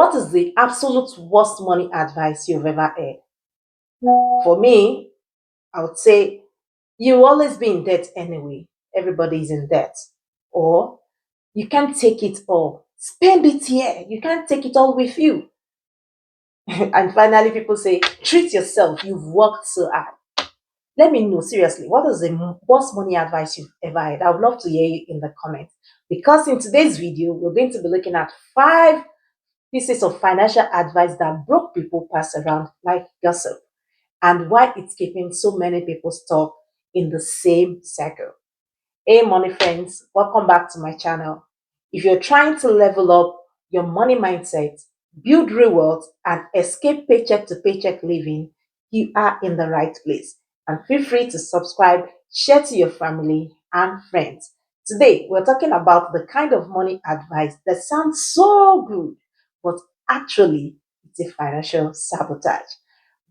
What is the absolute worst money advice you've ever heard? For me, I would say you always be in debt anyway. Everybody is in debt. Or you can't take it all. Spend it here. You can't take it all with you. And finally, people say, treat yourself. You've worked so hard. Let me know seriously, what is the worst money advice you've ever had? I would love to hear you in the comments. Because in today's video, we're going to be looking at 5 pieces of financial advice that broke people pass around like gossip, and why it's keeping so many people stuck in the same cycle. Hey money friends, welcome back to my channel. If you're trying to level up your money mindset, build real wealth, and escape paycheck to paycheck living, you are in the right place. And feel free to subscribe, share to your family and friends. Today, we're talking about the kind of money advice that sounds so good, but actually it's a financial sabotage.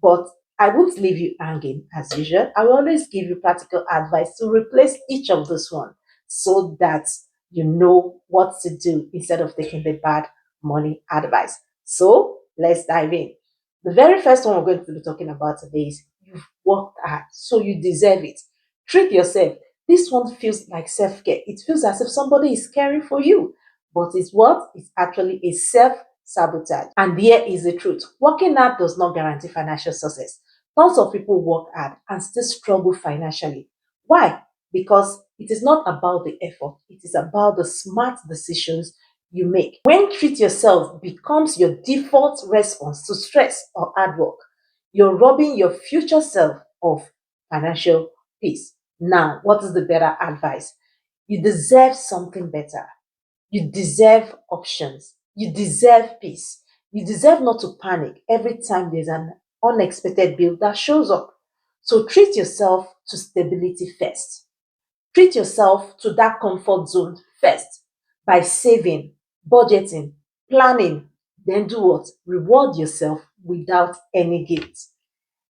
But I won't leave you hanging as usual. I will always give you practical advice to replace each of this one so that you know what to do instead of taking the bad money advice. So let's dive in. The very first one we're going to be talking about today is you've worked hard, so you deserve it. Treat yourself. This one feels like self-care. It feels as if somebody is caring for you, but it's what? It's actually a self-sabotage. And here is the truth. Working hard does not guarantee financial success. Tons of people work hard and still struggle financially. Why? Because it is not about the effort, it is about the smart decisions you make. When treat yourself becomes your default response to stress or hard work, you're robbing your future self of financial peace. Now, what is the better advice? You deserve something better. You deserve options. You deserve peace. You deserve not to panic every time there's an unexpected bill that shows up. So treat yourself to stability first. Treat yourself to that comfort zone first by saving, budgeting, planning. Then do what? Reward yourself without any guilt.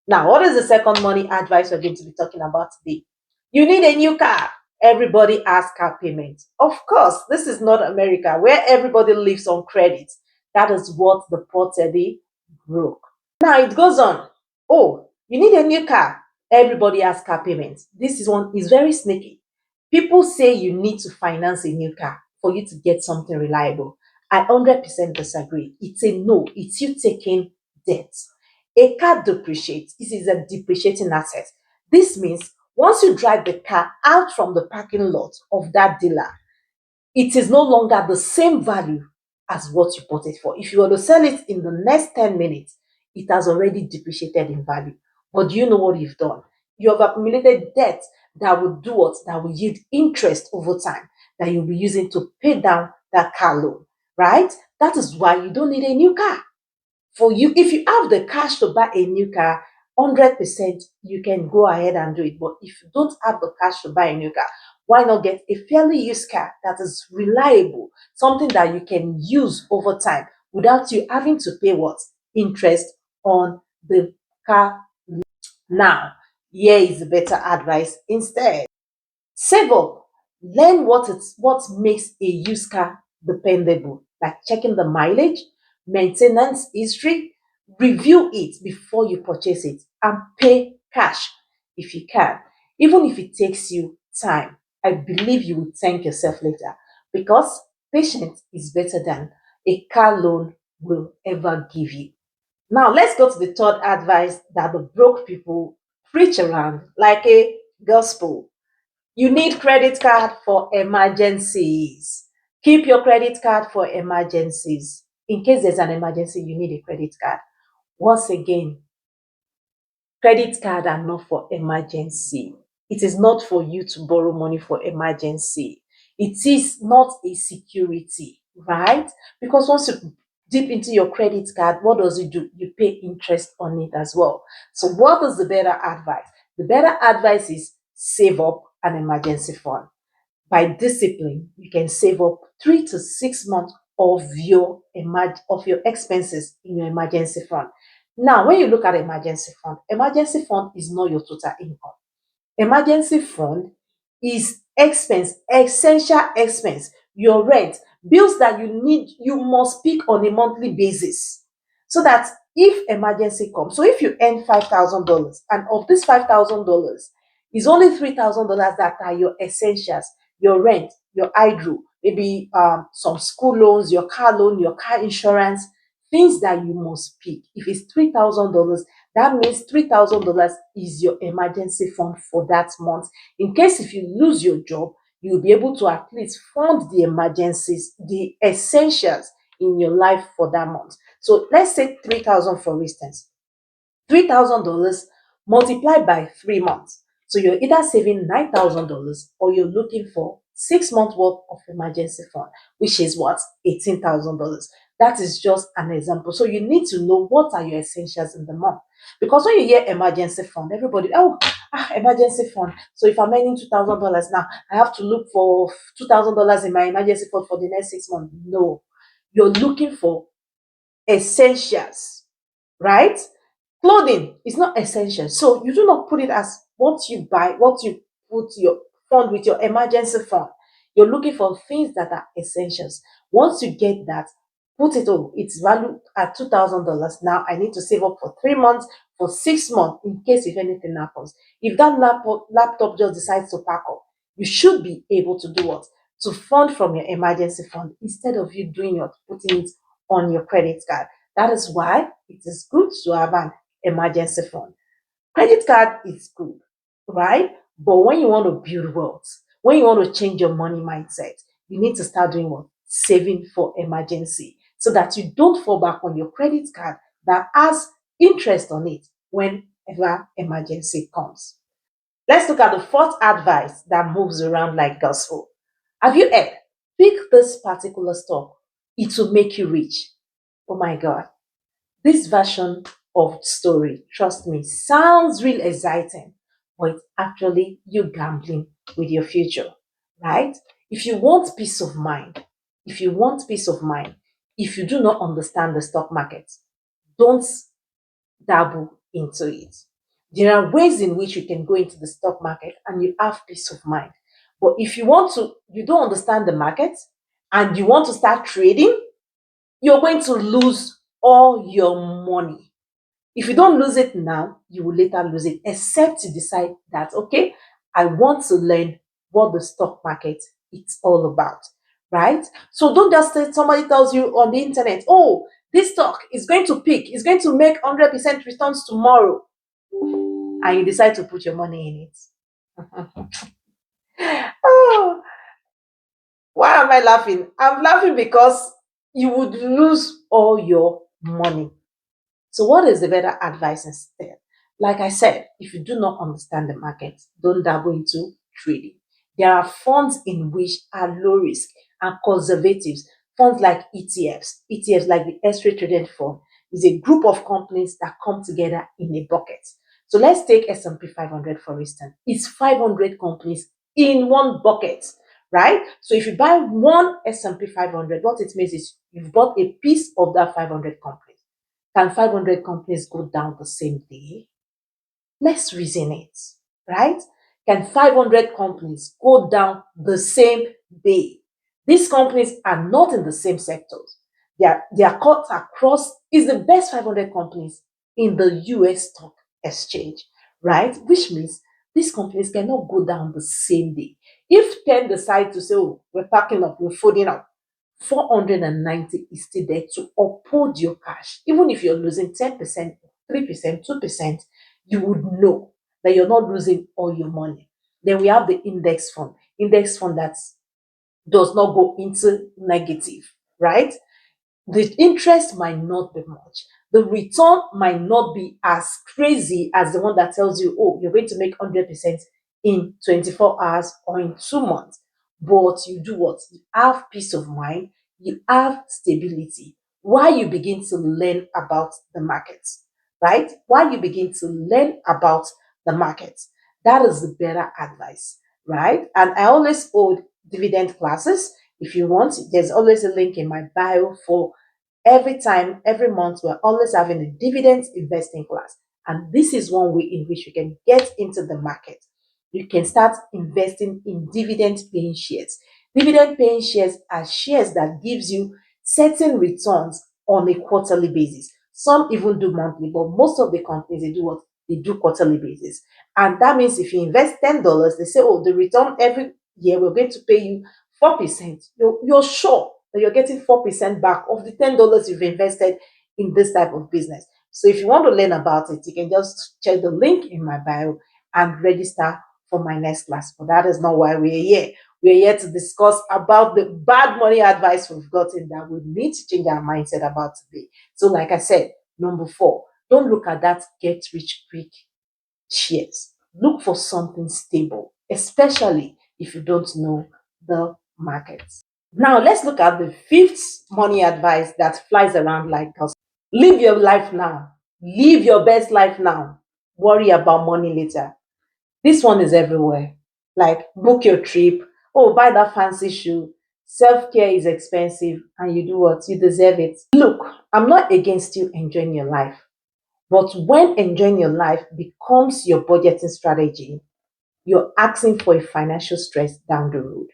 Now, what is the second money advice we're going to be talking about today? You need a new car. Everybody has car payment. Of course, this is not America where everybody lives on credit. That is what the poor Teddy broke. Now it goes on. Oh, you need a new car. Everybody has car payment. This is one is very sneaky. People say you need to finance a new car for you to get something reliable. I 100% disagree. It's a no. It's you taking debt. A car depreciates. This is a depreciating asset. This means once you drive the car out from the parking lot of that dealer, it is no longer the same value as what you bought it for. If you were to sell it in the next 10 minutes, it has already depreciated in value. But do you know what you've done? You have accumulated debt that will do what? That will yield interest over time that you'll be using to pay down that car loan, right? That is why you don't need a new car. For you, if you have the cash to buy a new car, 100% you can go ahead and do it. But if you don't have the cash to buy a new car, why not get a fairly used car that is reliable, something that you can use over time without you having to pay what? Interest on the car. Now, here is the better advice instead. Save up. Learn what makes a used car dependable, like checking the mileage, maintenance history. Review it before you purchase it and pay cash if you can. Even if it takes you time, I believe you will thank yourself later, because patience is better than a car loan will ever give you. Now, let's go to the third advice that the broke people preach around like a gospel. You need credit card for emergencies. Keep your credit card for emergencies. In case there's an emergency, you need a credit card. Once again, credit card are not for emergency. It is not for you to borrow money for emergency. It is not a security, right? Because once you dip into your credit card, what does it do? You pay interest on it as well. So what is the better advice? The better advice is save up an emergency fund. By discipline, you can save up 3 to 6 months of your expenses in your emergency fund. Now, when you look at emergency fund is not your total income. Emergency fund is expense, essential expense, your rent, bills that you must pick on a monthly basis, so that if emergency comes, so if you earn $5,000 and of this $5,000 is only $3,000 that are your essentials, your rent, your hydro, maybe some school loans, your car loan, your car insurance, things that you must pick. If it's $3,000, that means $3,000 is your emergency fund for that month. In case if you lose your job, you'll be able to at least fund the emergencies, the essentials in your life for that month. So let's say 3,000 for instance. $3,000 multiplied by 3 months. So you're either saving $9,000 or you're looking for 6 months worth of emergency fund, which is what? $18,000. That is just an example. So you need to know what are your essentials in the month. Because when you hear emergency fund, everybody, emergency fund. So if I'm earning $2,000 now, I have to look for $2,000 in my emergency fund for the next 6 months. No, you're looking for essentials, right? Clothing is not essential. So you do not put it as what you buy, what you put your fund with your emergency fund. You're looking for things that are essentials. Once you get that, put it on. It's valued at $2,000. Now I need to save up for 3 months, for 6 months, in case if anything happens. If that laptop just decides to pack up, you should be able to do what? To fund from your emergency fund instead of you doing your putting it on your credit card. That is why it is good to have an emergency fund. Credit card is good, right? But when you want to build wealth, when you want to change your money mindset, you need to start doing what? Saving for emergency, so that you don't fall back on your credit card that has interest on it whenever emergency comes. Let's look at the fourth advice that moves around like gospel. Have you heard? Pick this particular stock. It will make you rich. Oh my God. This version of story, trust me, sounds real exciting, but it's actually you gambling with your future, right? If you want peace of mind, if you want peace of mind, if you do not understand the stock market, don't dabble into it. There are ways in which you can go into the stock market and you have peace of mind. But if you don't understand the market and you want to start trading, you're going to lose all your money. If you don't lose it now, you will later lose it, except you decide that, okay, I want to learn what the stock market is all about, right? So don't just say somebody tells you on the internet, oh, this stock is going to peak, it's going to make 100% returns tomorrow, and you decide to put your money in it. Oh, why am I laughing? I'm laughing because you would lose all your money. So, what is the better advice instead? Like I said, if you do not understand the market, don't dabble into trading. There are funds in which are low risk and conservatives. Funds like ETFs, ETFs like the X-ray traded fund, is a group of companies that come together in a bucket. So let's take S&P 500 for instance. It's 500 companies in one bucket, right? So if you buy one S&P 500, what it means is you've bought a piece of that 500 companies. Can 500 companies go down the same day? Let's reason it, right? Can 500 companies go down the same day? These companies are not in the same sectors. They are cut across, is the best 500 companies in the US stock exchange, right? Which means these companies cannot go down the same day. If 10 decide to say, oh, we're packing up, we're folding up, 490 is still there to uphold your cash. Even if you're losing 10%, 3%, 2%, you would know that you're not losing all your money. Then we have the index fund that does not go into negative, right? The interest might not be much. The return might not be as crazy as the one that tells you, oh, you're going to make 100% in 24 hours or in 2 months. But you do what? You have peace of mind, you have stability. Why you begin to learn about the markets, right? Why you begin to learn about the markets. That is the better advice, right? And I always hold dividend classes. If you want, there's always a link in my bio for every time, every month, we're always having a dividends investing class. And this is one way in which you can get into the market. You can start investing in dividend paying shares. Dividend paying shares are shares that gives you certain returns on a quarterly basis. Some even do monthly, but most of the companies they do what? They do quarterly basis. And that means if you invest $10, they say, oh, the return every year we're going to pay you 4%. You're sure that you're getting 4% back of the $10 you've invested in this type of business. So if you want to learn about it, you can just check the link in my bio and register for my next class. But that is not why we're here. We're here to discuss about the bad money advice we've gotten that we need to change our mindset about today. So, like I said, number 4, don't look at that get rich quick shares. Look for something stable, especially if you don't know the market. Now, let's look at the 5th money advice that flies around like us. Live your life now. Live your best life now. Worry about money later. This one is everywhere. Like book your trip. Oh, buy that fancy shoe. Self-care is expensive and you do what? You deserve it. Look, I'm not against you enjoying your life. But when enjoying your life becomes your budgeting strategy, you're asking for a financial stress down the road.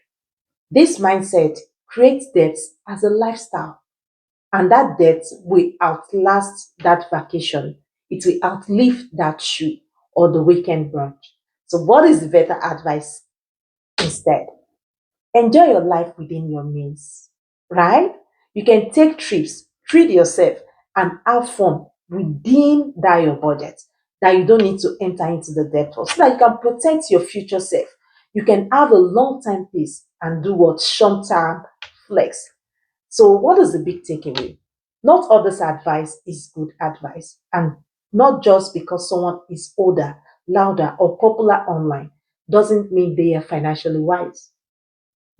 This mindset creates debt as a lifestyle, and that debt will outlast that vacation. It will outlive that shoe or the weekend brunch. So, what is the better advice instead? Enjoy your life within your means, right? You can take trips, treat yourself, and have fun within that your budget. That you don't need to enter into the debt so that you can protect your future self. You can have a long time peace and do what short term flex. So, what is the big takeaway? Not all this advice is good advice, and not just because someone is older, louder, or popular online doesn't mean they are financially wise.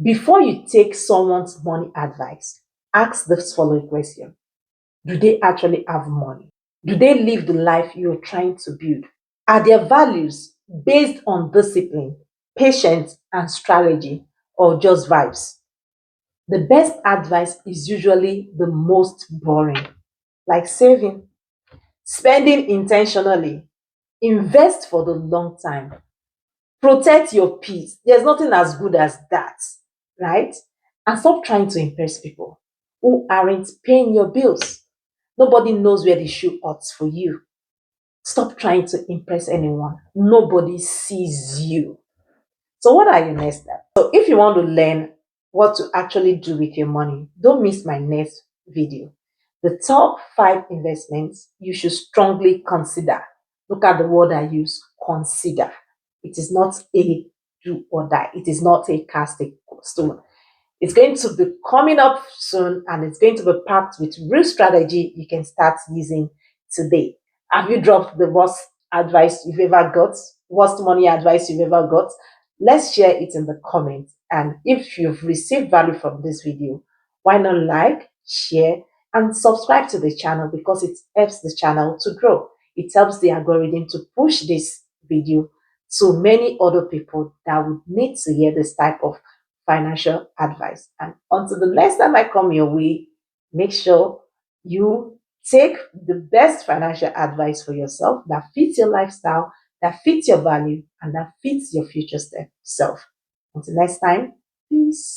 Before you take someone's money advice, ask this following question: do they actually have money? Do they live the life you're trying to build? Are their values based on discipline, patience, and strategy, or just vibes? The best advice is usually the most boring, like saving, spending intentionally, invest for the long time, protect your peace. There's nothing as good as that, right? And stop trying to impress people who aren't paying your bills. Nobody knows where the shoe hurts for you. Stop trying to impress anyone. Nobody sees you. So, what are your next steps? So, if you want to learn what to actually do with your money, don't miss my next video. The top 5 investments you should strongly consider. Look at the word I use: consider. It is not a do or die, it is not a cast a stone. It's going to be coming up soon and it's going to be packed with real strategy you can start using today. Have you dropped the worst advice you've ever got? Worst money advice you've ever got? Let's share it in the comments. And if you've received value from this video, why not like, share, and subscribe to the channel because it helps the channel to grow. It helps the algorithm to push this video to many other people that would need to hear this type of financial advice. And until the next time I come your way, make sure you take the best financial advice for yourself that fits your lifestyle, that fits your value, and that fits your future self. Until next time, peace.